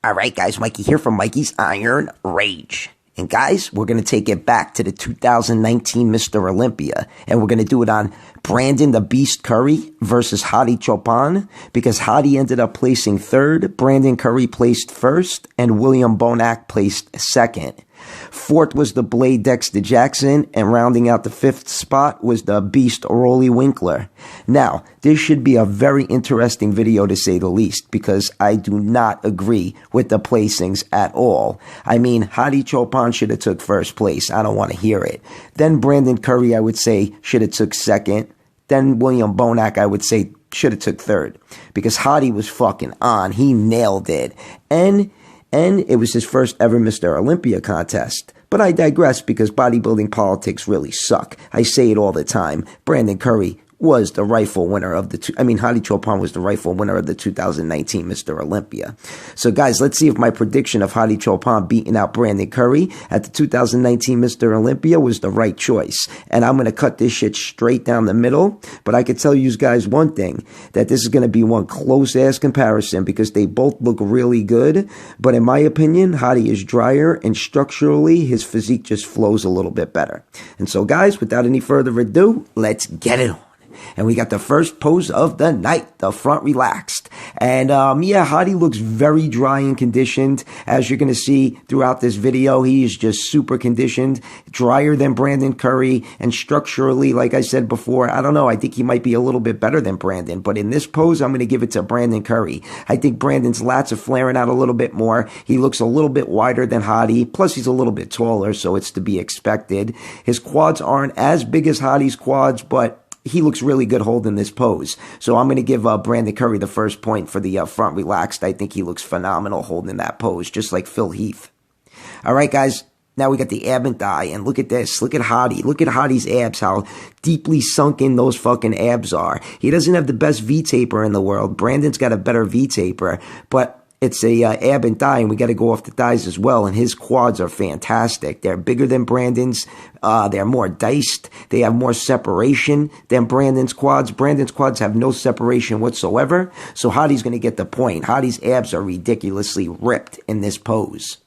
All right, guys, Mikey here from Mikey's Iron Rage. And guys, we're going to take it back to the 2019 Mr. Olympia. And we're going to do it on Brandon the Beast Curry versus Hadi Choopan. Because Hadi ended up placing third, Brandon Curry placed first, and William Bonac placed second. Fourth was the Blade Dexter Jackson, and rounding out the fifth spot was the Beast Rolly Winkler. Now, this should be a very interesting video to say the least, because I do not agree with the placings at all. I mean, Hadi Choopan should have took first place. I don't want to hear it. Then Brandon Curry, I would say, should have took second. Then William Bonac, I would say, should have took third, because Hadi was fucking on. He nailed it. And it was his first ever Mr. Olympia contest. But I digress because bodybuilding politics really suck. I say it all the time. Brandon Curry was the rightful winner of Hadi Choopan was the rightful winner of the 2019 Mr. Olympia. So guys, let's see if my prediction of Hadi Choopan beating out Brandon Curry at the 2019 Mr. Olympia was the right choice. And I'm going to cut this shit straight down the middle. But I can tell you guys one thing, that this is going to be one close-ass comparison because they both look really good. But in my opinion, Hadi is drier and structurally his physique just flows a little bit better. And so guys, without any further ado, let's get it on. And we got the first pose of the night, the front relaxed. And yeah, Hadi looks very dry and conditioned. As you're going to see throughout this video, he is just super conditioned, drier than Brandon Curry. And structurally, like I said before, I don't know, I think he might be a little bit better than Brandon. But in this pose, I'm going to give it to Brandon Curry. I think Brandon's lats are flaring out a little bit more. He looks a little bit wider than Hadi. Plus, he's a little bit taller, so it's to be expected. His quads aren't as big as Hadi's quads, but he looks really good holding this pose. So I'm going to give Brandon Curry the first point for the front relaxed. I think he looks phenomenal holding that pose, just like Phil Heath. All right, guys. Now we got the ab and thigh, and look at this. Look at Hadi. Look at Hadi's abs, how deeply sunken those fucking abs are. He doesn't have the best V-taper in the world. Brandon's got a better V-taper, but it's a ab and thigh, and we got to go off the thighs as well. And his quads are fantastic. They're bigger than Brandon's. They're more diced. They have more separation than Brandon's quads. Brandon's quads have no separation whatsoever. So Hadi's going to get the point. Hadi's abs are ridiculously ripped in this pose.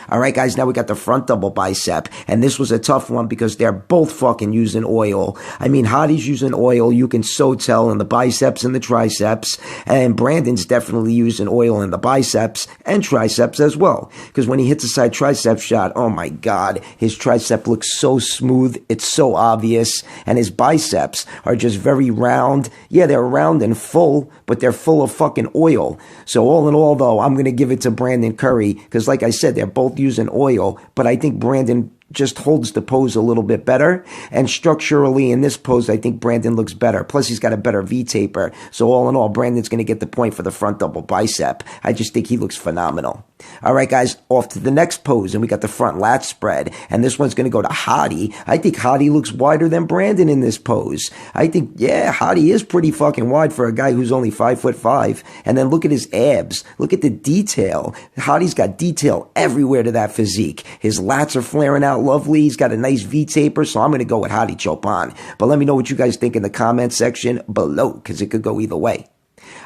All right, guys, now we got the front double bicep, and this was a tough one because they're both fucking using oil. I mean, Hadi's using oil, you can so tell in the biceps and the triceps, and Brandon's definitely using oil in the biceps and triceps as well, because when he hits a side tricep shot, oh my God, his tricep looks so smooth, it's so obvious, and his biceps are just very round. Yeah, they're round and full, but they're full of fucking oil. So all in all, though, I'm going to give it to Brandon Curry, because like I said, they're both using oil, but I think Brandon just holds the pose a little bit better. And structurally in this pose, I think Brandon looks better. Plus, he's got a better V-taper. So all in all, Brandon's going to get the point for the front double bicep. I just think he looks phenomenal. All right, guys, off to the next pose, and we got the front lat spread, and this one's going to go to Hadi. I think Hadi looks wider than Brandon in this pose. I think, yeah, Hadi is pretty fucking wide for a guy who's only 5'5". And then look at his abs. Look at the detail. Hadi's got detail everywhere to that physique. His lats are flaring out lovely. He's got a nice V-taper, so I'm going to go with Hadi Choopan. But let me know what you guys think in the comment section below, because it could go either way.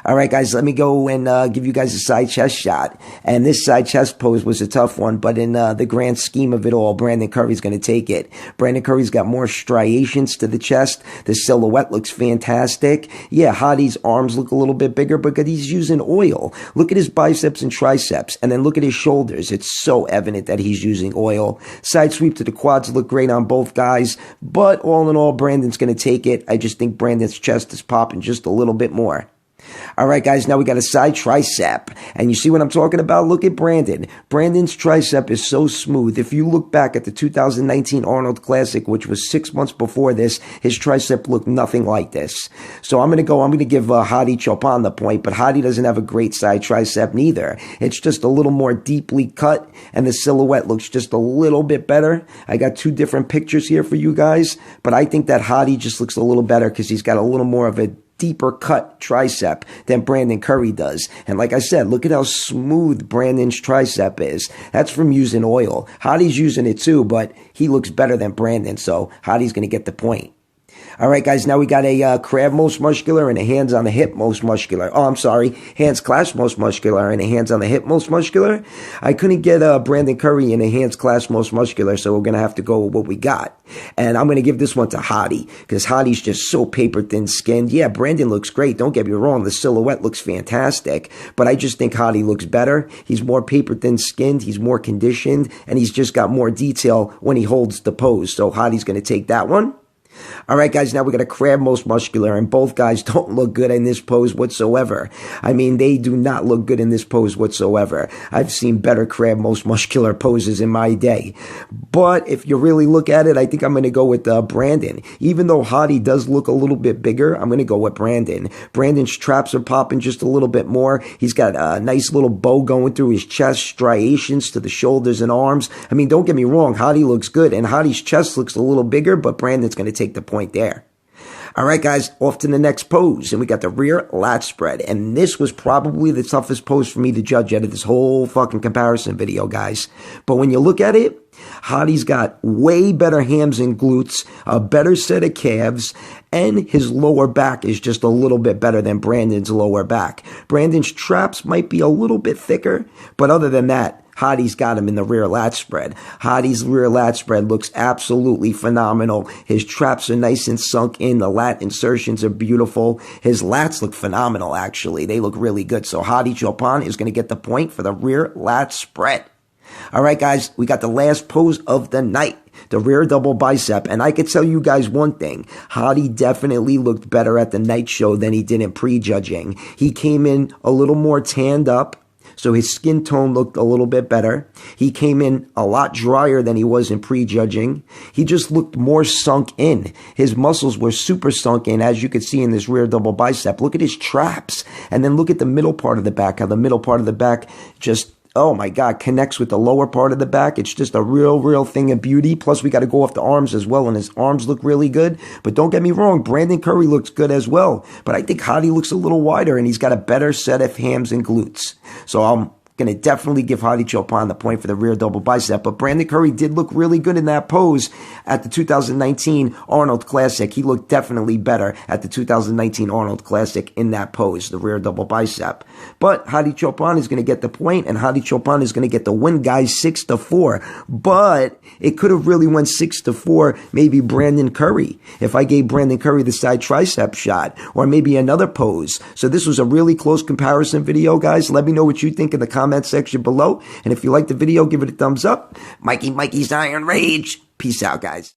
All right, guys, let me go and give you guys a side chest shot. And this side chest pose was a tough one, but in the grand scheme of it all, Brandon Curry's going to take it. Brandon Curry's got more striations to the chest. The silhouette looks fantastic. Yeah, Hadi's arms look a little bit bigger because he's using oil. Look at his biceps and triceps, and then look at his shoulders. It's so evident that he's using oil. Side sweep to the quads look great on both guys, but all in all, Brandon's going to take it. I just think Brandon's chest is popping just a little bit more. All right, guys, now we got a side tricep. And you see what I'm talking about? Look at Brandon. Brandon's tricep is so smooth. If you look back at the 2019 Arnold Classic, which was 6 months before this, his tricep looked nothing like this. So I'm going to give Hadi Choopan the point, but Hadi doesn't have a great side tricep neither. It's just a little more deeply cut, and the silhouette looks just a little bit better. I got two different pictures here for you guys, but I think that Hadi just looks a little better because he's got a little more of a deeper cut tricep than Brandon Curry does. And like I said, look at how smooth Brandon's tricep is. That's from using oil. Hadi's using it too, but he looks better than Brandon, so Hadi's going to get the point. All right, guys, now we got a crab most muscular and a hands on the hip most muscular. Oh, I'm sorry, hands clasp most muscular and a hands on the hip most muscular. I couldn't get Brandon Curry in a hands clasp most muscular, so we're going to have to go with what we got. And I'm going to give this one to Hadi, because Hadi's just so paper thin skinned. Yeah, Brandon looks great. Don't get me wrong. The silhouette looks fantastic, but I just think Hadi looks better. He's more paper thin skinned. He's more conditioned, and he's just got more detail when he holds the pose. So Hadi's going to take that one. All right, guys, now we got a crab most muscular, and both guys don't look good in this pose whatsoever. I mean, they do not look good in this pose whatsoever. I've seen better crab most muscular poses in my day. But if you really look at it, I think I'm going to go with Brandon. Even though Hadi does look a little bit bigger, I'm going to go with Brandon. Brandon's traps are popping just a little bit more. He's got a nice little bow going through his chest, striations to the shoulders and arms. I mean, don't get me wrong, Hadi looks good, and Hadi's chest looks a little bigger, but Brandon's going to take the point there. All right, guys, off to the next pose, and we got the rear lat spread, and this was probably the toughest pose for me to judge out of this whole fucking comparison video, guys. But when you look at it, Hadi's got way better hams and glutes, a better set of calves, and his lower back is just a little bit better than Brandon's lower back. Brandon's traps might be a little bit thicker, but other than that, Hadi's got him in the rear lat spread. Hadi's rear lat spread looks absolutely phenomenal. His traps are nice and sunk in. The lat insertions are beautiful. His lats look phenomenal, actually. They look really good. So Hadi Choopan is going to get the point for the rear lat spread. All right, guys, we got the last pose of the night, the rear double bicep. And I could tell you guys one thing. Hadi definitely looked better at the night show than he did in prejudging. He came in a little more tanned up, so his skin tone looked a little bit better. He came in a lot drier than he was in prejudging. He just looked more sunk in. His muscles were super sunk in, as you could see in this rear double bicep. Look at his traps. And then look at the middle part of the back, how the middle part of the back just, oh my God, connects with the lower part of the back. It's just a real thing of beauty. Plus, we got to go off the arms as well, and his arms look really good. But don't get me wrong, Brandon Curry looks good as well. But I think Hadi looks a little wider, and he's got a better set of hams and glutes. So I'm going to definitely give Hadi Choopan the point for the rear double bicep. But Brandon Curry did look really good in that pose at the 2019 Arnold Classic. He looked definitely better at the 2019 Arnold Classic in that pose, the rear double bicep. But Hadi Choopan is going to get the point, and Hadi Choopan is going to get the win, guys, 6-4. But it could have really went 6-4, maybe Brandon Curry, if I gave Brandon Curry the side tricep shot, or maybe another pose. So this was a really close comparison video, guys. Let me know what you think in the comment section below. And if you like the video, give it a thumbs up. Mikey's Iron Rage. Peace out, guys.